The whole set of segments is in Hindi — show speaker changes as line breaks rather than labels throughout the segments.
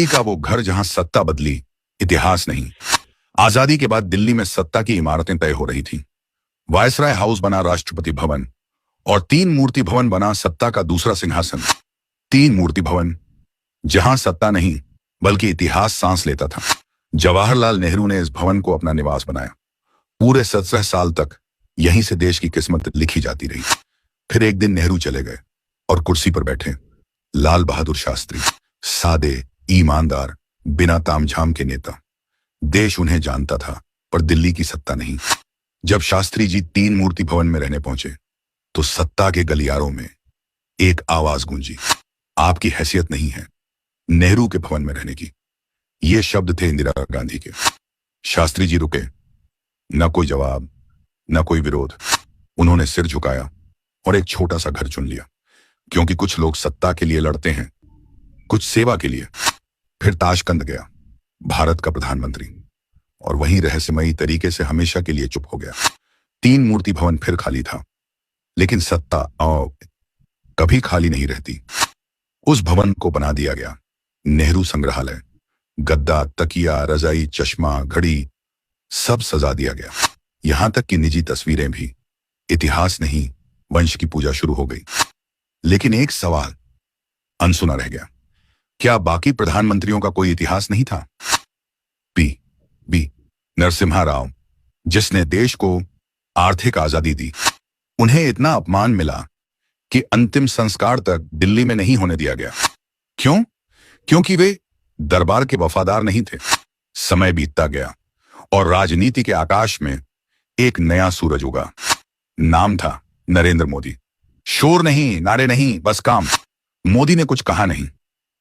दिल्ली का वो घर जहां सत्ता बदली, इतिहास नहीं। आजादी के बाद दिल्ली में सत्ता की इमारतें तय हो रही थीं। वायसराय हाउस बना राष्ट्रपति भवन और तीन मूर्ति भवन बना सत्ता का दूसरा सिंहासन। तीन मूर्ति भवन, जहां सत्ता नहीं बल्कि इतिहास सांस लेता था। जवाहरलाल नेहरू ने इस भवन को अपना निवास बनाया। पूरे 17 साल तक यहीं से देश की किस्मत लिखी जाती रही। फिर एक दिन नेहरू चले गए और कुर्सी पर बैठे लाल बहादुर शास्त्री, सादे, ईमानदार, बिना तामझाम के नेता। देश उन्हें जानता था, पर दिल्ली की सत्ता नहीं। जब शास्त्री जी तीन मूर्ति भवन में रहने पहुंचे तो सत्ता के गलियारों में एक आवाज गूंजी, आपकी हैसियत नहीं है नेहरू के भवन में रहने की। ये शब्द थे इंदिरा गांधी के। शास्त्री जी रुके, न कोई जवाब, न कोई विरोध। उन्होंने सिर झुकाया और एक छोटा सा घर चुन लिया, क्योंकि कुछ लोग सत्ता के लिए लड़ते हैं, कुछ सेवा के लिए। फिर ताशकंद गया, भारत का प्रधानमंत्री, और वहीं रहस्यमयी तरीके से हमेशा के लिए चुप हो गया। तीन मूर्ति भवन फिर खाली था, लेकिन सत्ता कभी खाली नहीं रहती। उस भवन को बना दिया गया नेहरू संग्रहालय। गद्दा, तकिया, रजाई, चश्मा, घड़ी, सब सजा दिया गया। यहां तक कि निजी तस्वीरें भी। इतिहास नहीं, वंश की पूजा शुरू हो गई। लेकिन एक सवाल अनसुना रह गया, क्या बाकी प्रधानमंत्रियों का कोई इतिहास नहीं था? बी नरसिम्हा राव, जिसने देश को आर्थिक आजादी दी, उन्हें इतना अपमान मिला कि अंतिम संस्कार तक दिल्ली में नहीं होने दिया गया। क्यों? क्योंकि वे दरबार के वफादार नहीं थे। समय बीतता गया और राजनीति के आकाश में एक नया सूरज उगा। नाम था नरेंद्र मोदी। शोर नहीं, नारे नहीं, बस काम। मोदी ने कुछ कहा नहीं,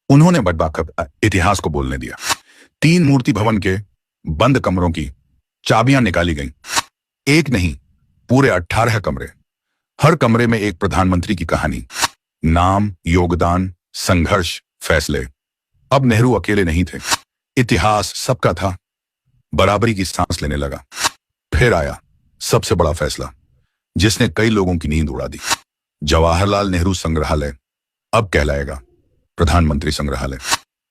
उन्होंने बड़बड़ाकर इतिहास को बोलने दिया। तीन मूर्ति भवन के बंद कमरों की चाबियां निकाली गईं। एक नहीं, पूरे 18 कमरे। हर कमरे में एक प्रधानमंत्री की कहानी, नाम, योगदान, संघर्ष, फैसले। अब नेहरू अकेले नहीं थे, इतिहास सबका था। बराबरी की सांस लेने लगा। फिर आया सबसे बड़ा फैसला, जिसने कई लोगों की नींद उड़ा दी। जवाहरलाल नेहरू संग्रहालय अब कहलाएगा प्रधानमंत्री संग्रहालय।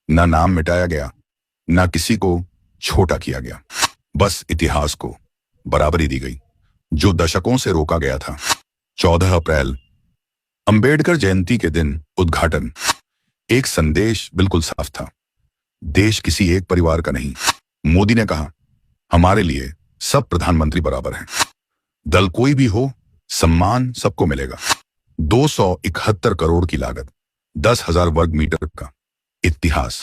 ना नाम मिटाया गया, ना किसी को छोटा किया गया, बस इतिहास को बराबरी दी गई जो दशकों से रोका गया था। 14 अप्रैल, अंबेडकर जयंती के दिन उद्घाटन। एक संदेश बिल्कुल साफ था, देश किसी एक परिवार का नहीं। मोदी ने कहा, हमारे लिए सब प्रधानमंत्री बराबर हैं। दल कोई भी हो, सम्मान सबको मिलेगा। 271 करोड़ की लागत, 10,000 वर्ग मीटर का इतिहास।